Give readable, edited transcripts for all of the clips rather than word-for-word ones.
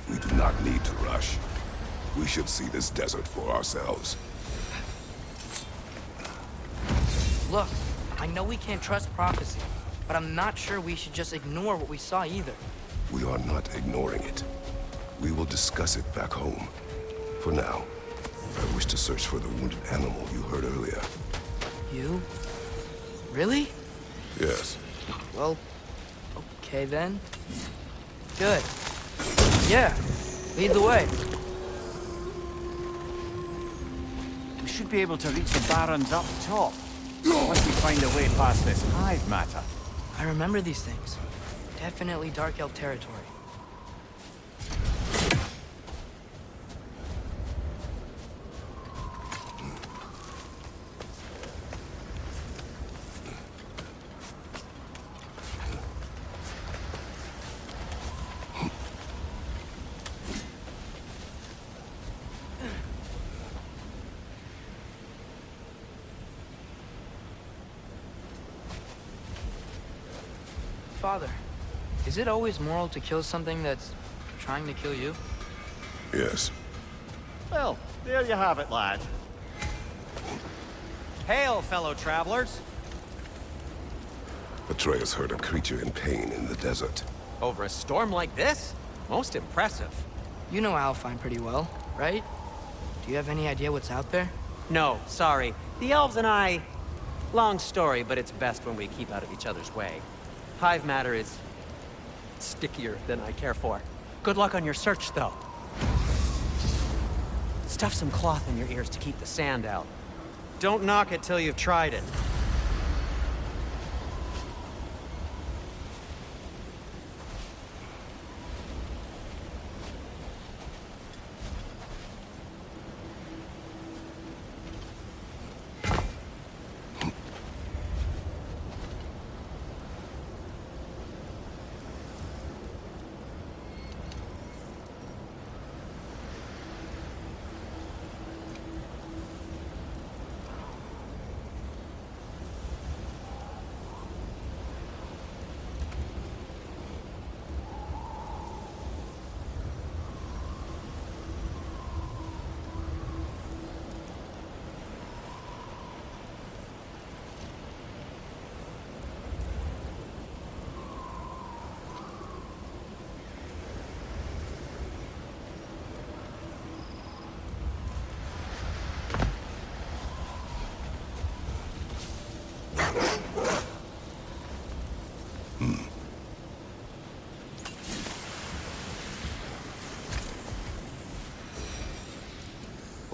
We do not need to rush. We should see this desert for ourselves. Look, I know we can't trust prophecy, but I'm not sure we should just ignore what we saw either. We are not ignoring it. We will discuss it back home. For now, I wish to search for the wounded animal you heard earlier. You? Really? Yes. Well, okay then. Good. Yeah, lead the way. We should be able to reach the barrens up top. Once we find a way past this hive matter. I remember these things. Definitely Dark Elf territory. Father, is it always moral to kill something that's trying to kill you? Yes. Well, there you have it, lad. Hail, fellow travelers! Atreus heard a creature in pain in the desert. Over a storm like this? Most impressive. You know Alfheim pretty well, right? Do you have any idea what's out there? No, sorry. The elves and I... Long story, but it's best when we keep out of each other's way. Hive matter is... stickier than I care for. Good luck on your search, though. Stuff some cloth in your ears to keep the sand out. Don't knock it till you've tried it.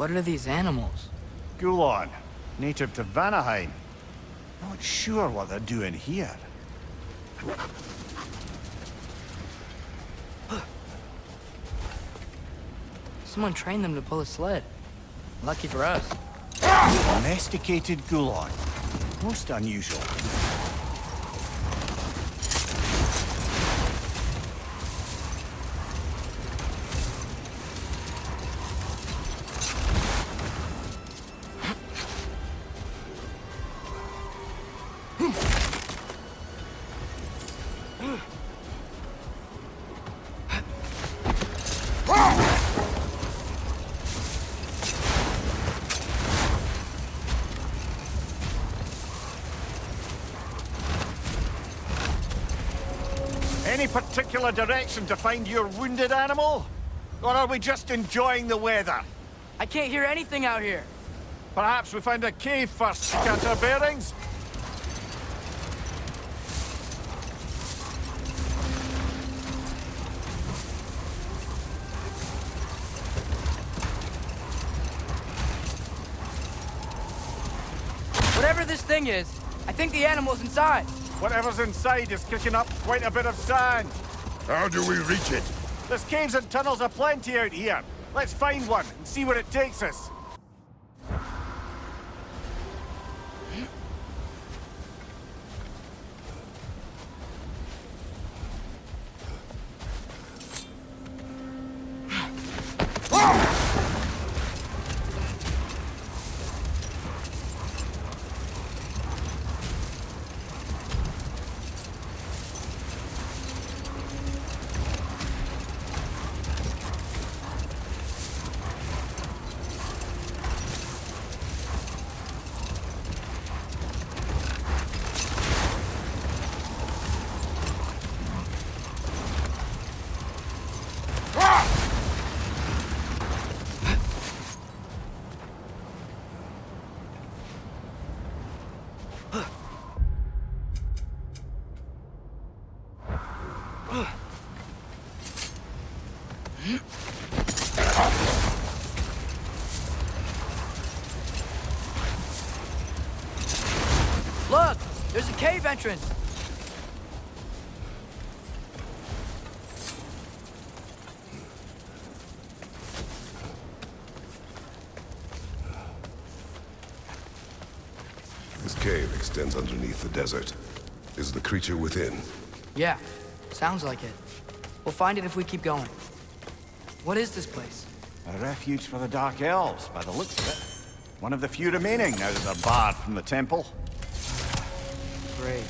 What are these animals? Gulon, native to Vanaheim. Not sure what they're doing here. Someone trained them to pull a sled. Lucky for us. Domesticated Gulon. Most unusual. Any particular direction to find your wounded animal? Or are we just enjoying the weather? I can't hear anything out here. Perhaps we find a cave first to catch our bearings? Whatever this thing is, I think the animal's inside. Whatever's inside is kicking up quite a bit of sand. How do we reach it? There's caves and tunnels aplenty out here. Let's find one and see where it takes us. Look! There's a cave entrance! This cave extends underneath the desert. Is the creature within? Yeah, sounds like it. We'll find it if we keep going. What is this place? A refuge for the Dark Elves, by the looks of it. One of the few remaining now that they're barred from the temple. Great.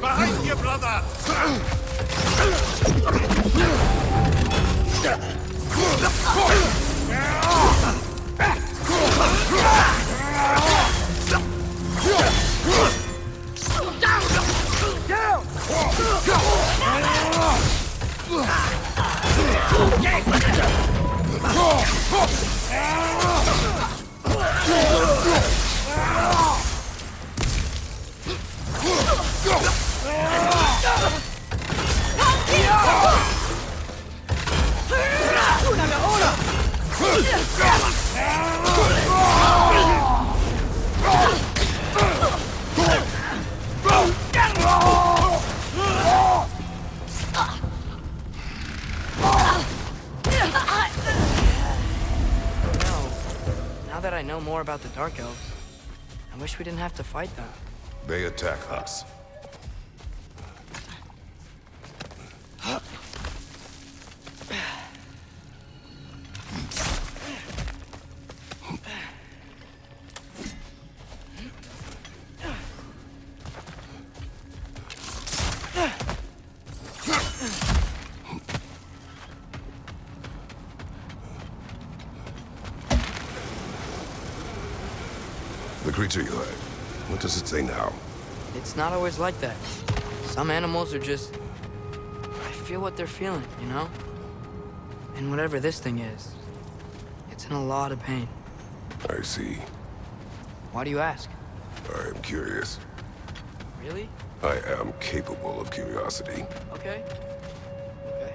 Behind you, brother! Now that I know more about the Dark Elves, I wish we didn't have to fight them. They attack us. The creature you heard, what does it say now? It's not always like that. Some animals are just... I feel what they're feeling, you know? And whatever this thing is, it's in a lot of pain. I see. Why do you ask? I am curious. Really? I am capable of curiosity. Okay. Okay.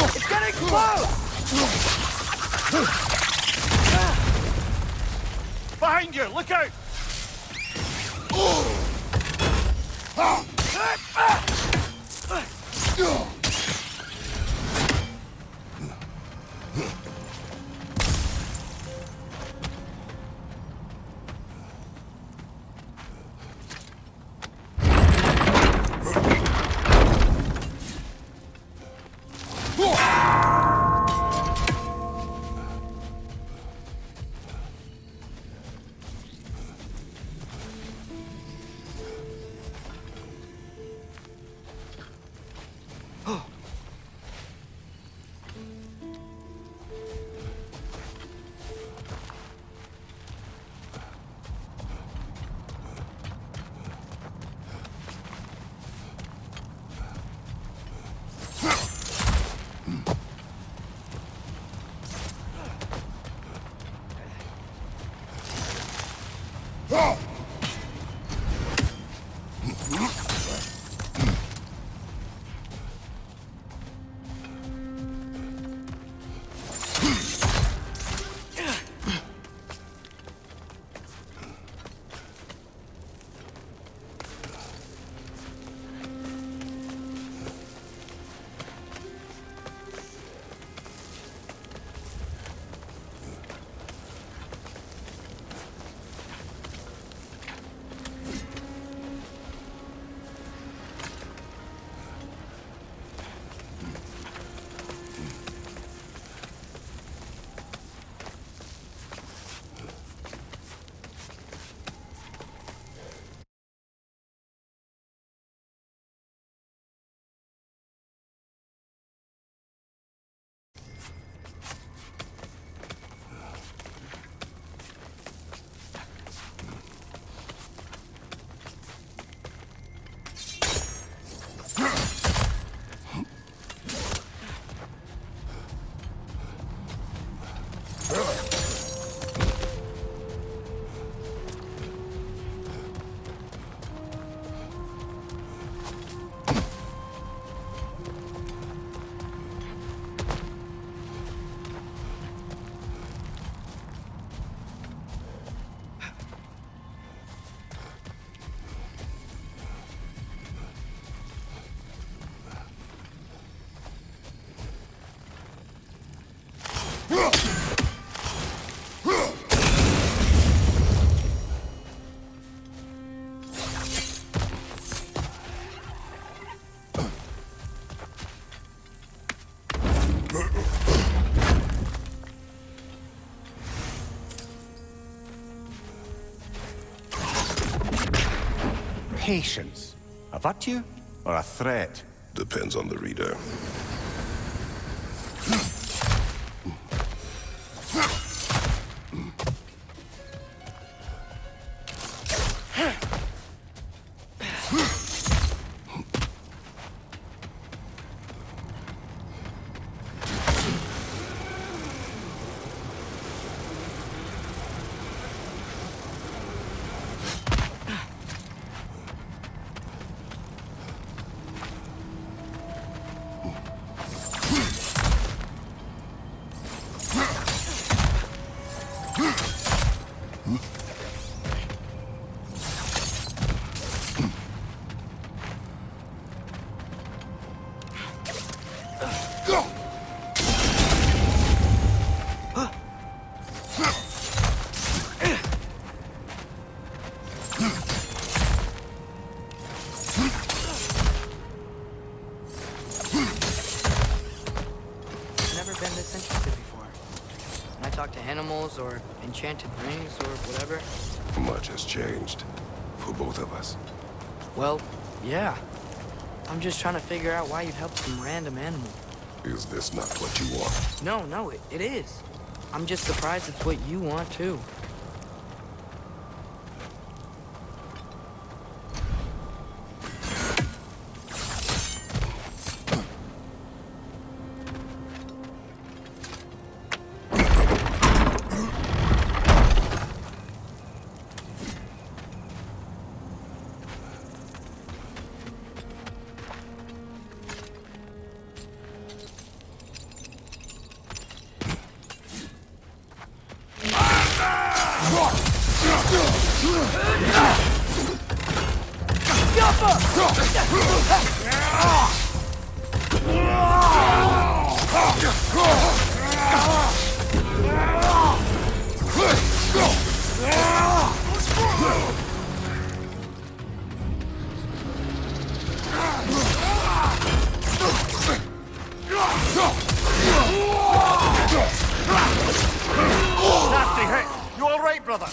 It's gonna explode! Behind you, look out! patience a virtue or a threat? Depends on the reader. Animals or enchanted rings or whatever? Much has changed. For both of us. Well, yeah. I'm just trying to figure out why you'd help some random animal. Is this not what you want? No, it is. I'm just surprised it's what you want, too. Nasty hit! You all right, brother?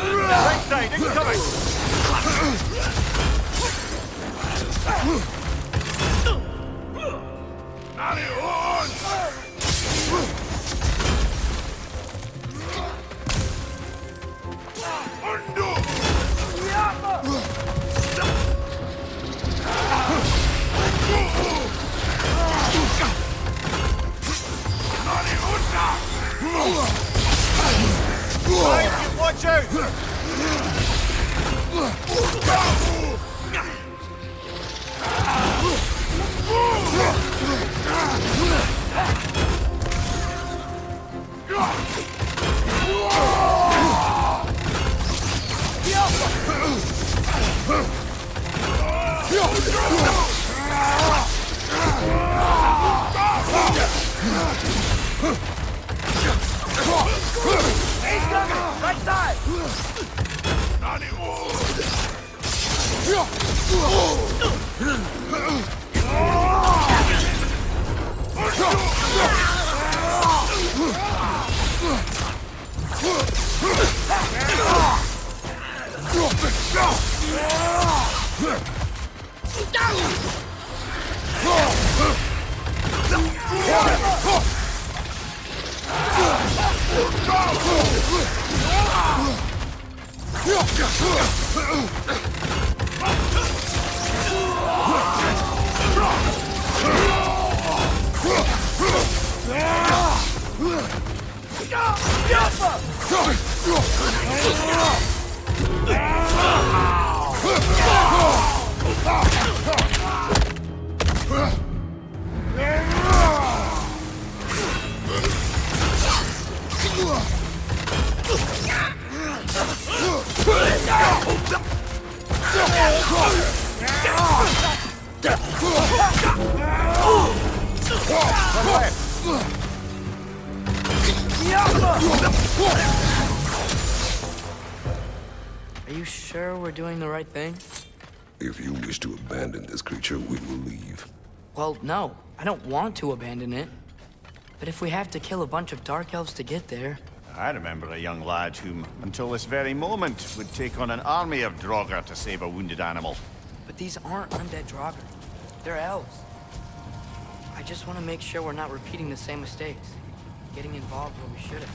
Right side, incoming! Watch out! He's coming! Right side! Are you sure we're doing the right thing? If you wish to abandon this creature, we will leave. Well, no. I don't want to abandon it. But if we have to kill a bunch of Dark Elves to get there... I remember a young lad whom, until this very moment, would take on an army of Draugr to save a wounded animal. But these aren't undead Draugr. They're elves. I just want to make sure we're not repeating the same mistakes. Getting involved where we shouldn't.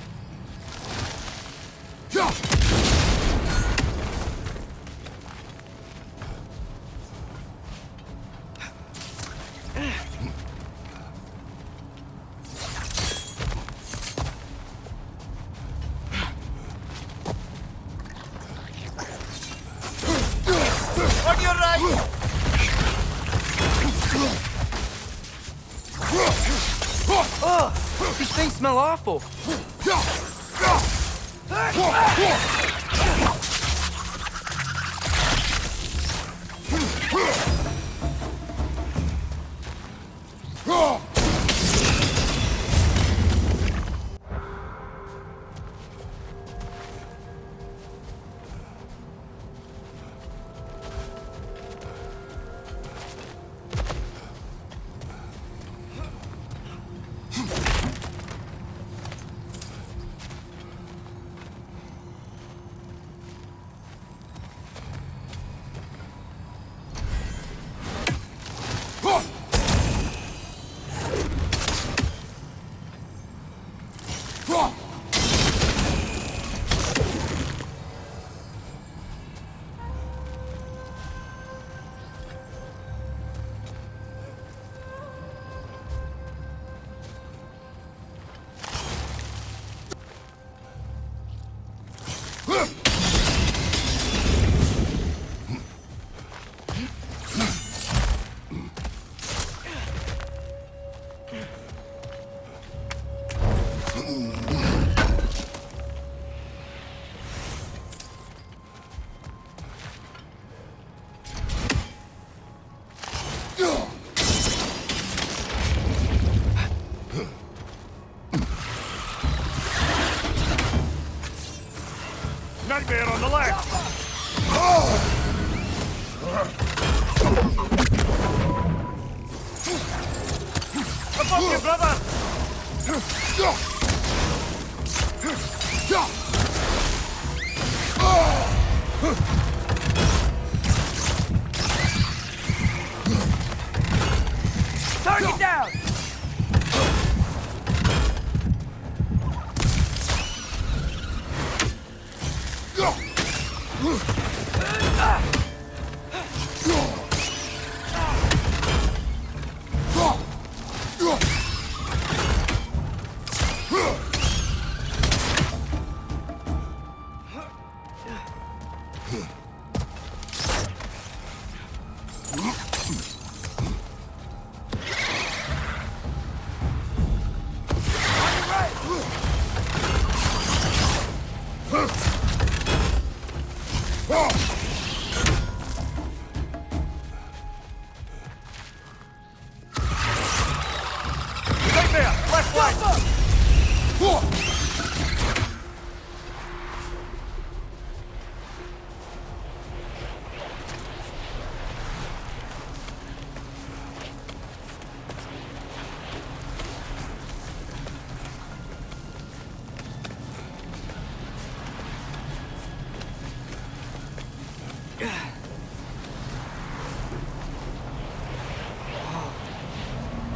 On your right! Oh, these things smell awful. Nightmare on the left! Above you, brother! Target down!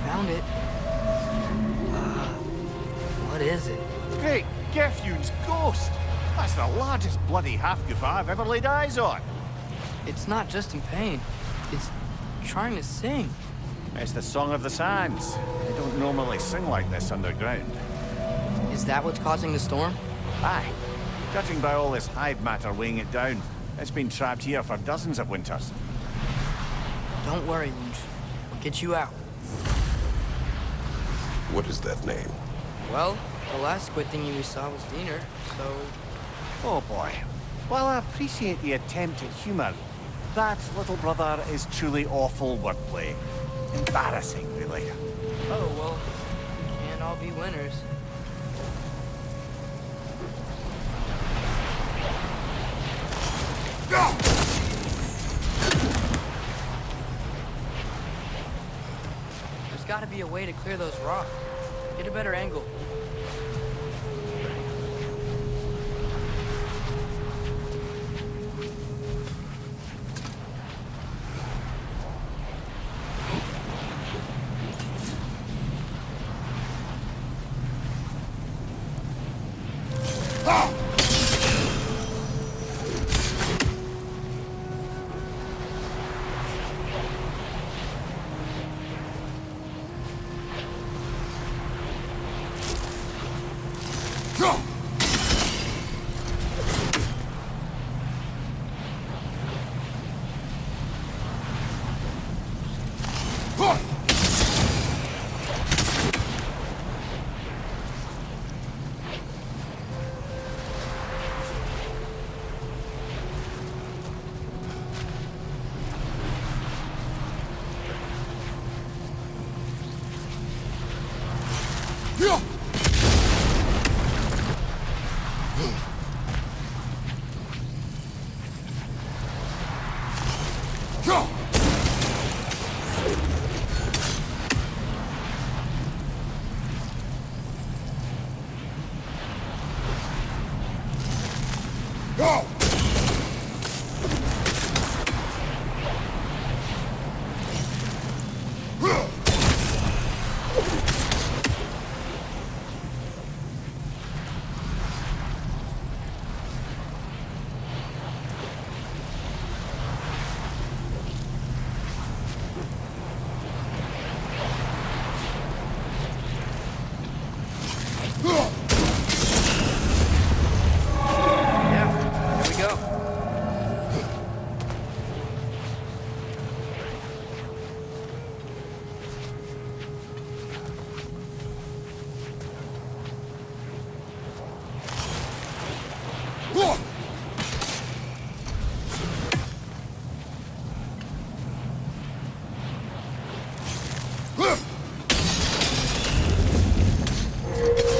Found it. What is it? Great Gefjun's ghost! That's the largest bloody Hafgufa I've ever laid eyes on. It's not just in pain. It's trying to sing. It's the Song of the Sands. They don't normally sing like this underground. Is that what's causing the storm? Aye. Judging by all this hive matter weighing it down, it's been trapped here for dozens of winters. Don't worry, Lunch. We'll get you out. What is that name? Well, the last squid thingy we saw was Diener, so... Oh boy. While I appreciate the attempt at humor, that, little brother, is truly awful wordplay. Embarrassing, really. Oh, well, we can't all be winners. gotta be a way to clear those rocks. Get a better angle.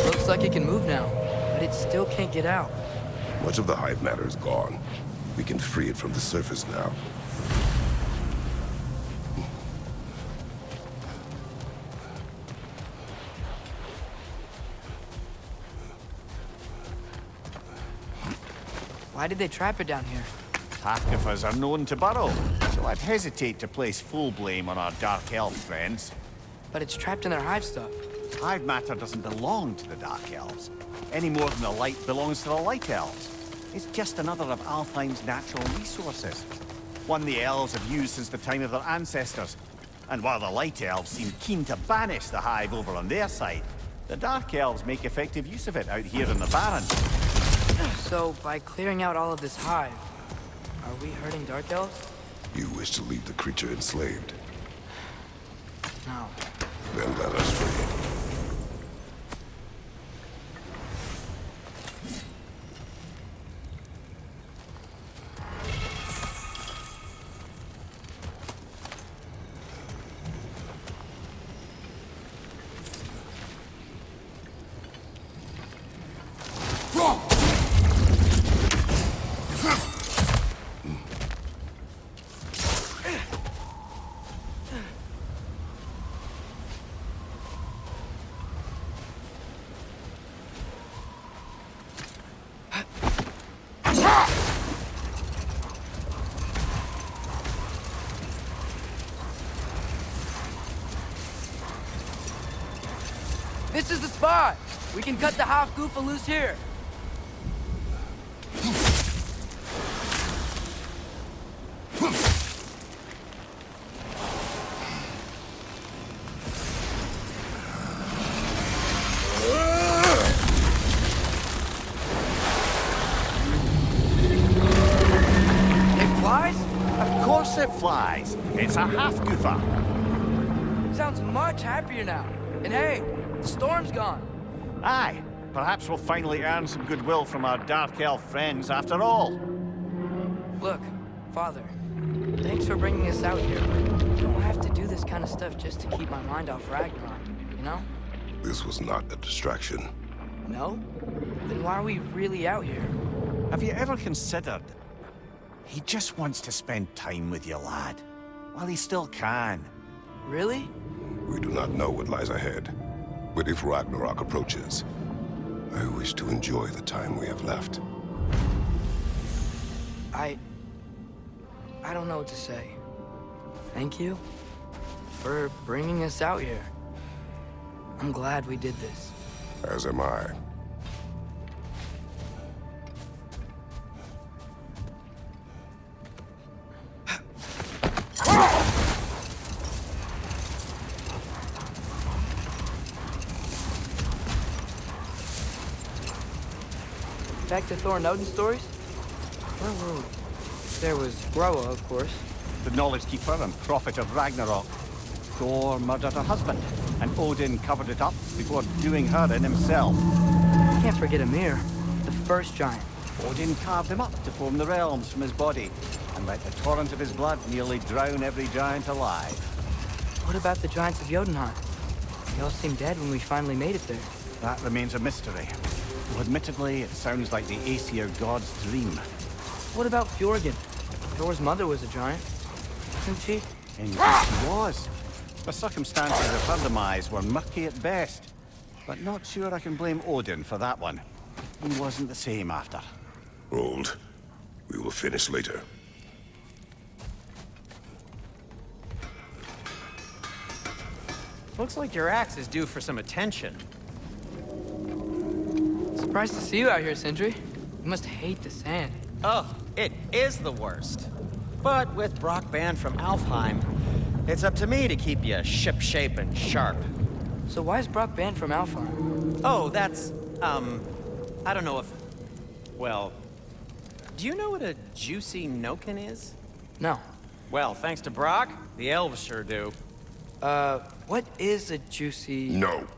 Looks like it can move now, but it still can't get out. Much of the hive matter is gone. We can free it from the surface now. Why did they trap it down here? Hafgufas are known to burrow, so I'd hesitate to place full blame on our Dark Elf friends. But it's trapped in their hive stuff. Hive matter doesn't belong to the Dark Elves, any more than the light belongs to the Light Elves. It's just another of Alfheim's natural resources. One the elves have used since the time of their ancestors. And while the Light Elves seem keen to banish the hive over on their side, the Dark Elves make effective use of it out here in the Barren. So, by clearing out all of this hive, are we hurting Dark Elves? You wish to leave the creature enslaved. No. Then let us free it. This is the spot! We can cut the Hafgufa loose here! It flies? Of course it flies. It's a Hafgufa. Sounds much happier now. And hey, the storm's gone. Aye, perhaps we'll finally earn some goodwill from our Dark Elf friends after all. Look, Father, thanks for bringing us out here, but you don't have to do this kind of stuff just to keep my mind off Ragnarok, you know? This was not a distraction. No? Then why are we really out here? Have you ever considered? He just wants to spend time with you, lad. While he still can. Really? We do not know what lies ahead. But if Ragnarok approaches, I wish to enjoy the time we have left. I don't know what to say. Thank you for bringing us out here. I'm glad we did this. As am I. Back to Thor and Odin stories? Where were we? There was Groa, of course. The knowledge keeper and prophet of Ragnarok. Thor murdered her husband, and Odin covered it up before doing her in himself. Can't forget Ymir, the first giant. Odin carved him up to form the realms from his body, and let the torrent of his blood nearly drown every giant alive. What about the giants of Jotunheim? They all seemed dead when we finally made it there. That remains a mystery. Though admittedly, it sounds like the Aesir god's dream. What about Fjorgyn? Thor's mother was a giant, wasn't she? Indeed she was. The circumstances of her demise were murky at best. But not sure I can blame Odin for that one. He wasn't the same after. Hold. We will finish later. Looks like your axe is due for some attention. Surprised to see you out here, Sindri. You must hate the sand. Oh, it is the worst. But with Brock banned from Alfheim, it's up to me to keep you shipshape and sharp. So why is Brock banned from Alfheim? Oh, that's, I don't know if... Well, do you know what a juicy noken is? No. Well, thanks to Brock, the elves sure do. What is a juicy... No.